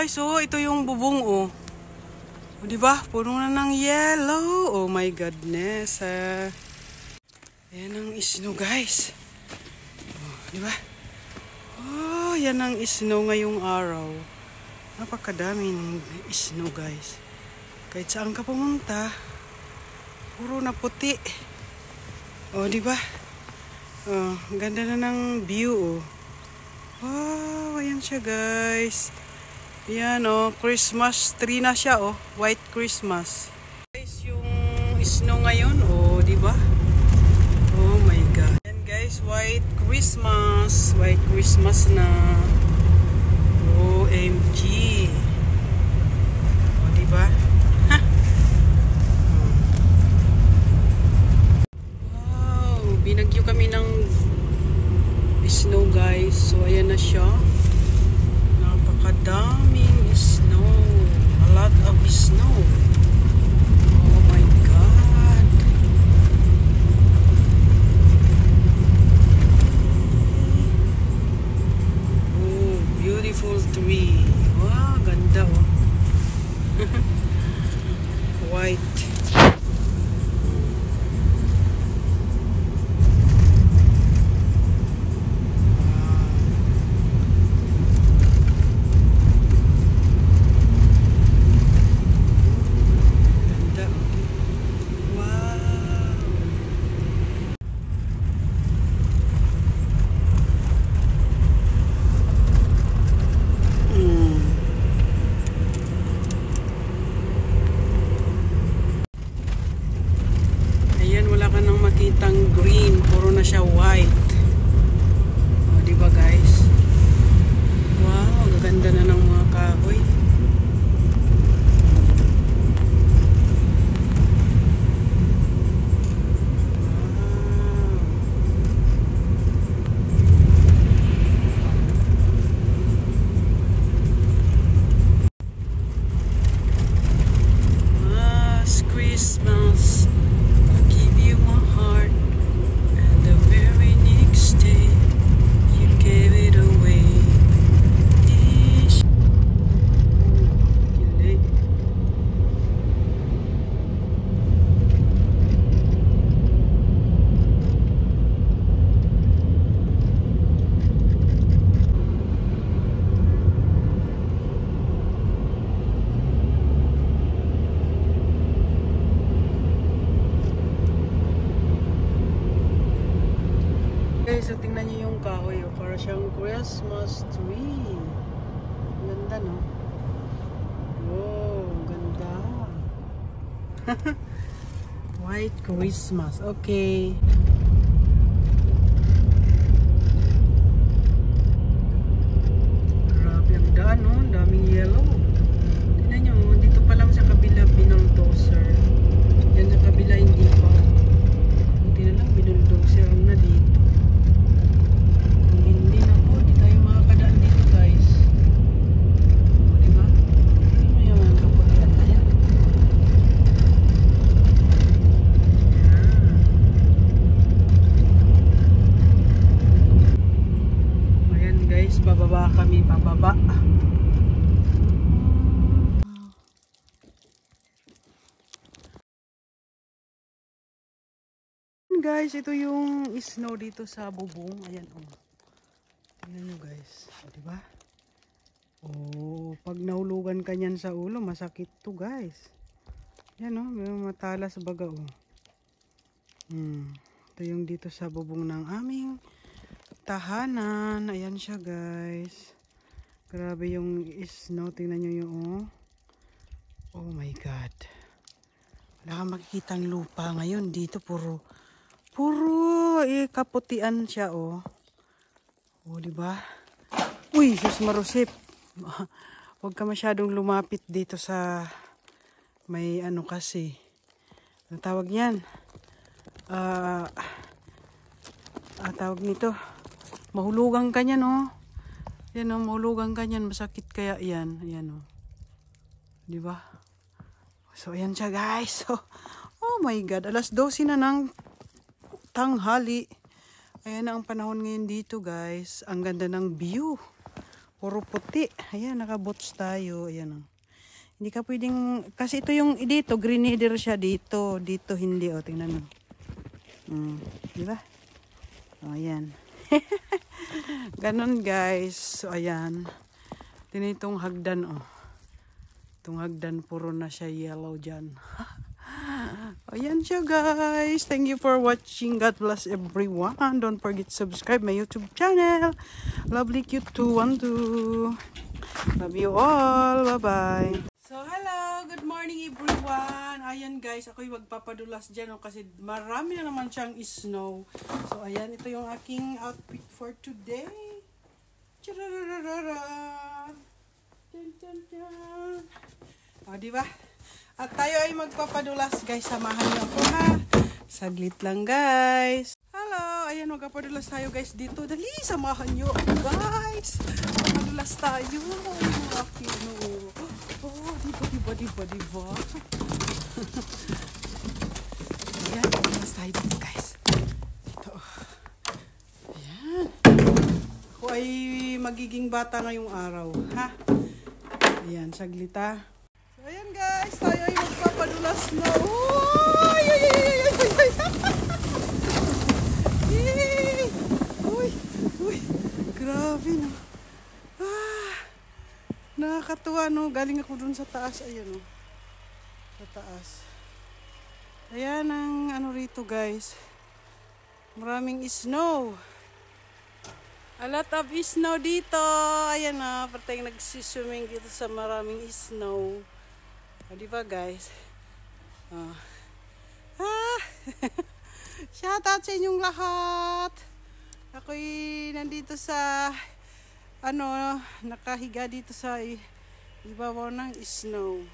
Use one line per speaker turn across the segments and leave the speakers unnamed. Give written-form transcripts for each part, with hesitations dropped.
guys, oh, ito yung bubong, oh. O, diba? Puno na ng yellow. Oh my goodness. Yan ang snow, guys. Oh, diba? Oh, yan ang snow ngayong araw. Napakadami ng snow, guys. Kahit saan ka pumunta, puro na puti. Oh, diba? Oh, ganda na ng view, oh. Wow, ayan siya, guys. Ayan, oh, Christmas tree na siya, oh. White Christmas. Guys, yung snow ngayon, oh, diba? Oh my God. Ayan, guys, white Christmas. White Christmas na. OMG. Oh, diba? Wow, binagyo kami ng snow, guys. So, ayan na siya. Napakadaming snow. A lot of snow. Oh my God. Oh, beautiful tree. Wow, ganda, oh. White. Makitang green, puro na siya white. O, diba, guys? Wow, gaganda na ng mga kahoy. Wow. Last Christmas, guys, so tingnan niyo yung kahoy, oh. Para siyang Christmas tree. Ganda, no? Wow, ganda. White Christmas. Okay. Grabe ang daan, no? Daming yellow. Tingnan niyo, dito pa lang sa kabila binuldozer. Yan sa kabila hindi pa. Buti na lang binuldozer na dito. Pababa kami, pababa. Guys, ito yung snow dito sa bubong. Ayan, oh. Tingnan nyo, guys. O, diba? Oh, pag nahulugan ka niyan sa ulo, masakit to, guys. Yan, oh. May matalas baga, oh. Ito yung dito sa bubong ng aming tahanan. Ayan siya, guys. Grabe yung snow. Tingnan nyo yung oh my God. Wala kang makikitang lupa ngayon. Dito puro kaputian siya, oh. Oh, diba? Uy, sus marusip. Huwag ka masyadong lumapit dito sa may ano kasi. Ang tawag yan? Tawag nito. Mahulugan ka niyan, oh. Yan, oh, mahulugan ka niyan. Masakit kaya yan. Ayan, oh. Diba? So, ayan siya, guys. So, oh my God. 12:00 na ng tanghali. Ayan na ang panahon ngayon dito, guys. Ang ganda ng view. puro puti. Ayan, naka-boots tayo. Ayan, oh. Hindi ka pwedeng, kasi ito yung dito, green header siya dito. Dito hindi, o, tingnan mo. Di ba? O, ayan. Ganon, guys. So, ayan. Tinitong hagdan, oh. Itong hagdan, puro na siya yellow dyan. Ayan siya, guys. Thank you for watching. God bless everyone. Don't forget to subscribe my YouTube channel. Lovely Cute 212. Love you all. Bye-bye. So, hello. Good morning, everyone. Ayan, guys. Ako'y magpapadulas dyan, oh, kasi marami na naman siyang snow. So, ayan. Ito yung aking outfit for today. Charararara. Dun, dun, dun. O, diba? At tayo ay magpapadulas, guys. Samahan niyo ako, ha? Saglit lang, guys. Hello! Ayan, magpapadulas tayo, guys, dito. Dali, samahan niyo ako, guys. Magpapadulas tayo. Ayun, aking, oh, diba? Ayan, padulas tayo dito, guys. Dito. Ayan. Ako ay magiging bata ngayong araw, ha? Ayan, saglit, ha? So, ayan, guys. Tayo ay magpapadulas na. Uy! Uy! Grabe, no? Nakakatuwa, no? Galing ako dun sa taas. Ayan, no? Sa taas. Ayan ang ano rito, guys. Maraming snow. A lot of snow dito. Ayan na, partay nagsiswimming dito sa maraming snow. O, diba, guys? Shout out sa inyong lahat. Ako'y nandito sa nakahiga dito sa ibabaw ng snow.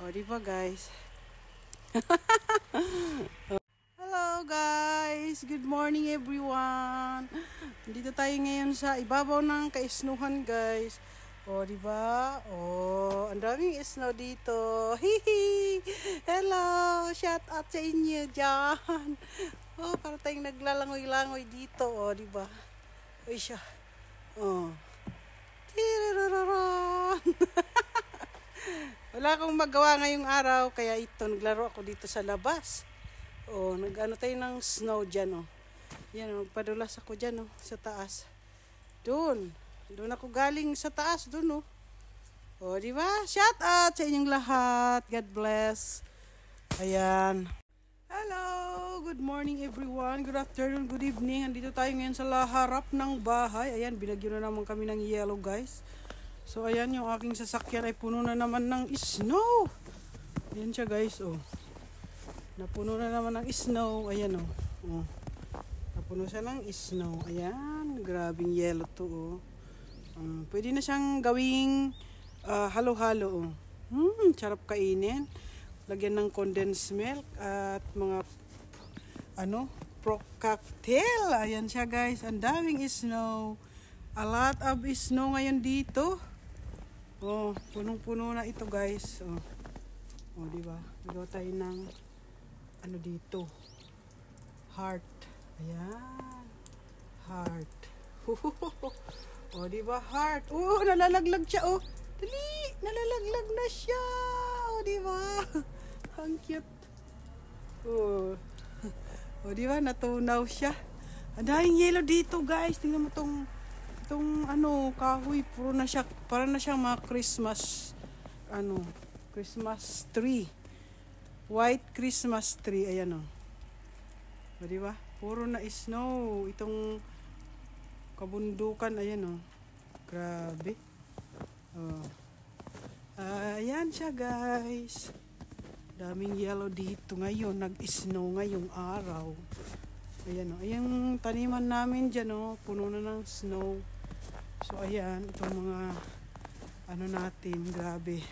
O, diba, guys? Hello, guys. Good morning, everyone. Dito tayo ngayon sa ibabaw ng kaisnuhan, guys. O, diba? O, ang daming snow dito. Hihi! Hello! Shout out sa inyo dyan. O, para tayong naglalangoy-langoy dito. O, diba? Uy siya. O. Tirararan! Wala akong magawa ngayong araw, kaya ito, naglaro ako dito sa labas. O, nag-ano tayo ng snow dyan, o. Yan, o, padulas ako dyan, o, sa taas. Doon ako galing sa taas, doon, o. O, diba? Shout out sa inyong lahat. God bless. Ayan. Hello! Good morning, everyone. Good afternoon, good evening. Andito tayo ngayon sa harap ng bahay. Ayan, binagyo na naman kami ng yellow, guys. So, ayan, yung aking sasakyan ay puno na naman ng snow. Ayan siya, guys, o. Napuno na naman ng snow. Ayan, o. O. Napuno siya ng snow. Ayan. Grabing yellow to, o. Pwede na siyang gawing halo-halo, o. Sarap kainin. Lagyan ng condensed milk at mga cocktail. Ayan siya, guys. Ang daming snow. A lot of snow ngayon dito. Oh, punong-puno na ito, guys. Oh. Oh, diba? Nagawa tayo ng dito. Heart. Ayan. Heart. Oh, diba? Heart. Oh, nalalaglag siya, oh. Dali! Nalalaglag na siya. Oh, diba? Ang cute. Oh. Oh, diba? Natunaw siya. Ang daming yellow dito, guys. Tingnan mo itong kahoy, puro na siya, para na siyang mga Christmas tree. White Christmas tree. Ayan, o. O, diba? Puro na snow. Itong kabundukan, ayan, o. Grabe. O. Ayan siya, guys. Daming yellow dito ngayon. Nag-snow ngayong araw. Ayan, o. Ayan, taniman namin dyan, o. Puno na ng snow. So, ayan, itong mga natin, grabe.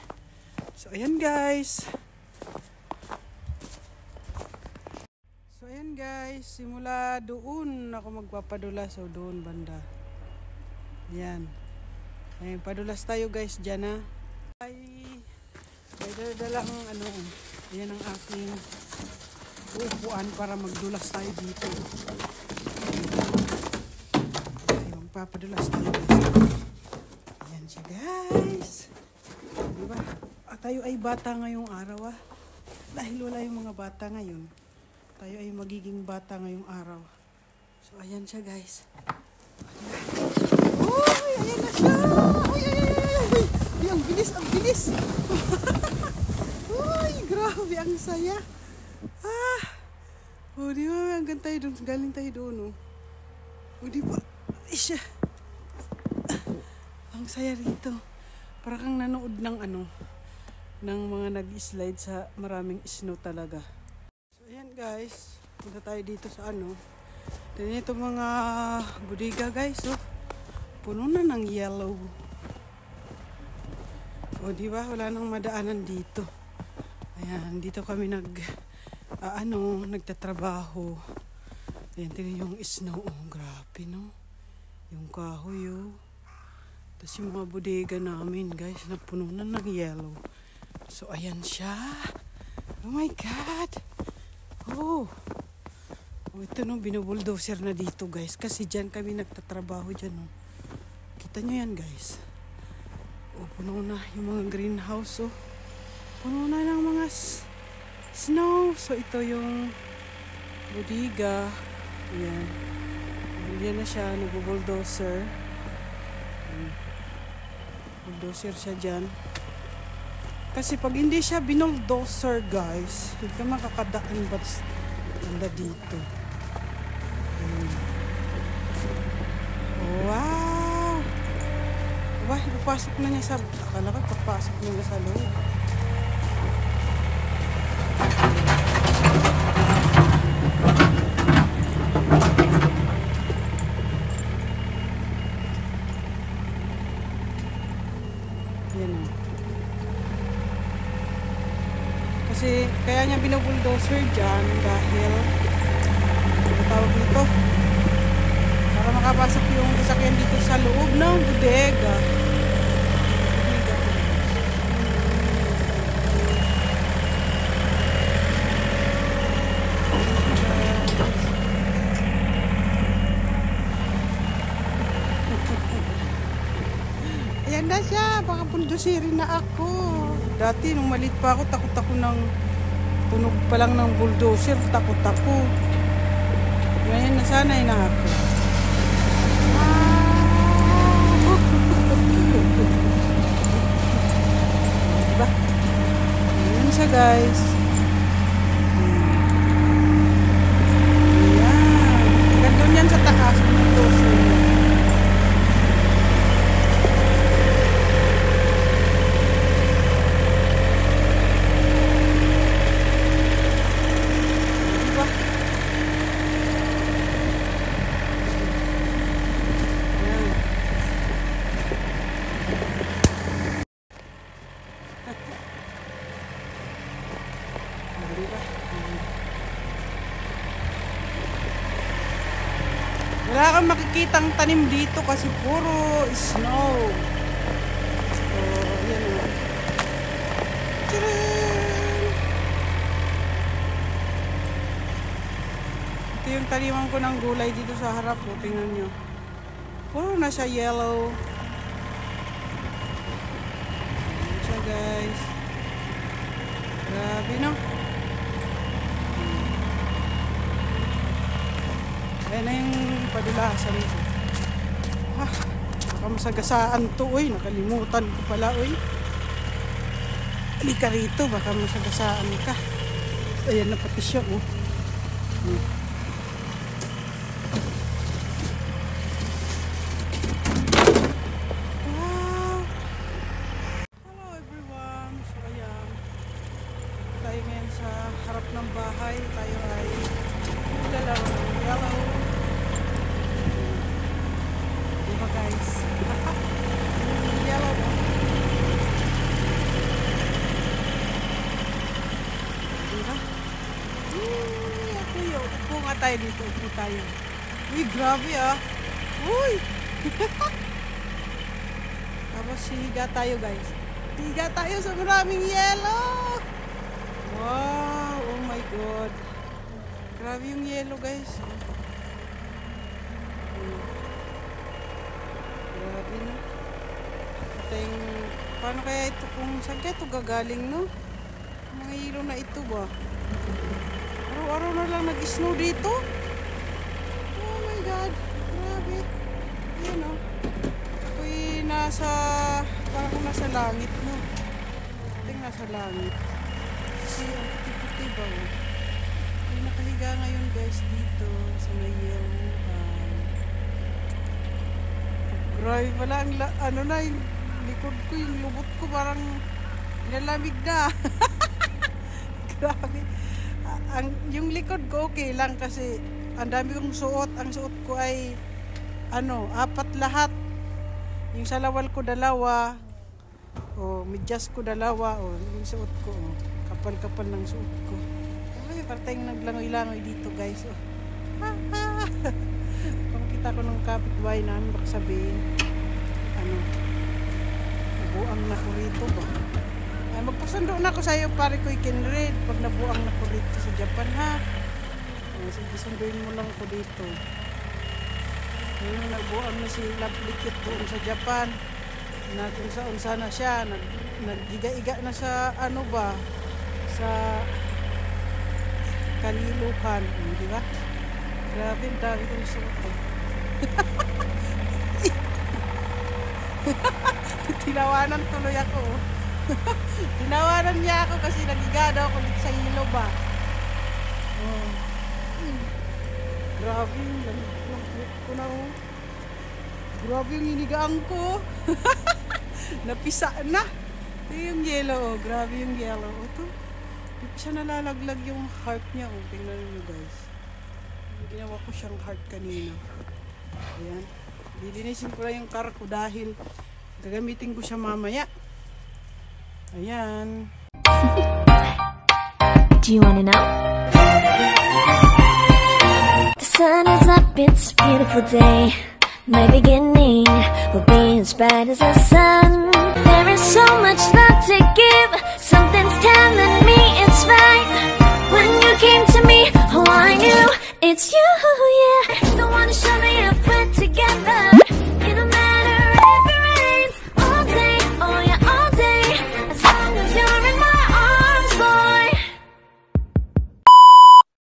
So, ayan, guys. So, ayan, guys. Simula doon ako magpapadulas. So, doon, banda. Ayan. Ayan, padulas tayo, guys, dyan, ha. Ay, may dala-dala ang ayan ang aking upuan para magdulas tayo dito. Ayan, papadulas tayo, guys. Ayan siya guys. Diba? Tayo ay bata ngayong araw ah. Dahil wala yung mga bata ngayon. Tayo ay magiging bata ngayong araw. So ayan siya guys. Uy! Ayan na siya! Uy! Ay, ang bilis! Ang bilis! Uy! Grabe! Ang saya! Ah! O di ba? Hanggang tayo doon. Galing tayo doon oh. O di ba? Isya! Ang saya rito. Para kang nanood ng ng mga nag-slide sa maraming snow talaga. So ayan guys, punta tayo dito sa Tignan ito mga bodega guys, oh. Puno na ng yellow. O di ba wala nang madaanan dito. Ayan, dito kami nagtatrabaho. Ayan, tingnan yung snow, oh, grabe no. Yung kahoy, oh. Tapos yung mga bodega namin guys, napuno na ng yellow. So ayan siya. Oh my God. Oh. Oh, ito no, binubulldozer na dito guys. Kasi dyan kami nagtatrabaho dyan no. Kita nyo yan guys. Oh, puno na yung mga greenhouse oh. Puno na ng mga snow. So ito yung bodega. Ayan. Ayan na siya, nagbubulldozer. Bulldozer siya dyan. Kasi pag hindi siya binuldozer guys, hindi ka makakadaan banda dito. Wow! Diba, ipapasok na niya sa, akala ko papasok na niya sa loob. Yan o. Kasi kaya niya binubulldozer dyan dahil tawag nito para makapasok yung sasakyan dito sa loob ng bodega. Ayan na siya, baka bulldozerin na ako. Dati nung maliit pa ako, takot ako ng tunog pa lang ng bulldozer, takot ako. Ngayon nasanay na ako. Diba? Ayan siya guys. Ayan. Gandun yan sa taas ng bulldozer. Wala kang makikitang tanim dito kasi puro snow. So, yan o. Ito yung taniman ko ng gulay dito sa harap. O, tingnan nyo. Puro na siya yellow. Ayan siya guys. Grabe no. Ayan na yung padulasan ko. Baka masagasaan to, uy. Nakalimutan ko pala, uy. Halika rito, baka masagasaan ka. Ayan na pati siya, oh. Wow! Hello everyone. So, ayan. Tayo ngayon sa harap ng bahay. Tayo ay lalaro ng yellow. Diba guys? Yellow. Diba? Uy, upo nga tayo dito. Upo tayo. Uy, grabe ah. Uy! Tapos higa tayo guys. Higa tayo sa maraming yellow. Wow! Oh my God. Grabe yung yellow guys. Grabe na. Parating, paano kaya ito kung saan kaya ito gagaling, no? Mga hilo na ito ba? Araw-araw na lang nag-snow dito. Oh my God, grabe. Ayan o. Ako'y nasa, parang nasa langit, no? Ating nasa langit. Kasi ang puti-puti ba, oh. Ako'y nakahiga ngayon guys dito sa may yellow. Grabe pala, ano na, yung likod ko, yung lubot ko parang nilalamig na. Grabe. Yung likod ko okay lang kasi ang dami kong suot. Ang suot ko ay, 4 lahat. Yung salawal ko 2, medyas ko 2, yung suot ko, kapal-kapal ng suot ko. Ay, parteng naglangoy-langoy dito guys, Pagkita ko ng kapitbahay namin, baka sabihin, nabuang na ko rito ba? Ay, magpasundo na ako sa iyo, pare ko ikinread, pag nabuang na ko rito sa Japan, ha? Sige, sunduin mo lang ko dito. Ngayon, nabuang na si Lablikit doon sa Japan, na kung saan sana siya, naggiga-iga na sa, sa Kaliluhan, di ba? Grabe, ang dami kong suot. Tinawanan tuloy ako. Tinawanan niya ako kasi nagigada ako dito sa hilo ba. Grabe yung lamig ko na. Grabe yung inigaan ko. Napisa na. Ito yung yellow. Grabe yung yellow. Ito. Hindi pa siya nalalaglag yung heart niya. Tingnan nyo guys. Ginawa ko siyang heart kanina. Ayan. Lilinisin ko lang yung car ko dahil gagamitin ko siya mamaya. Ayan.
Do you wanna know? The sun is up, it's a beautiful day. My beginning will be as bright as the sun. There is so much love to give. Something's telling me it's right. When you came to me, oh I knew it's you, yeah. The one to show me a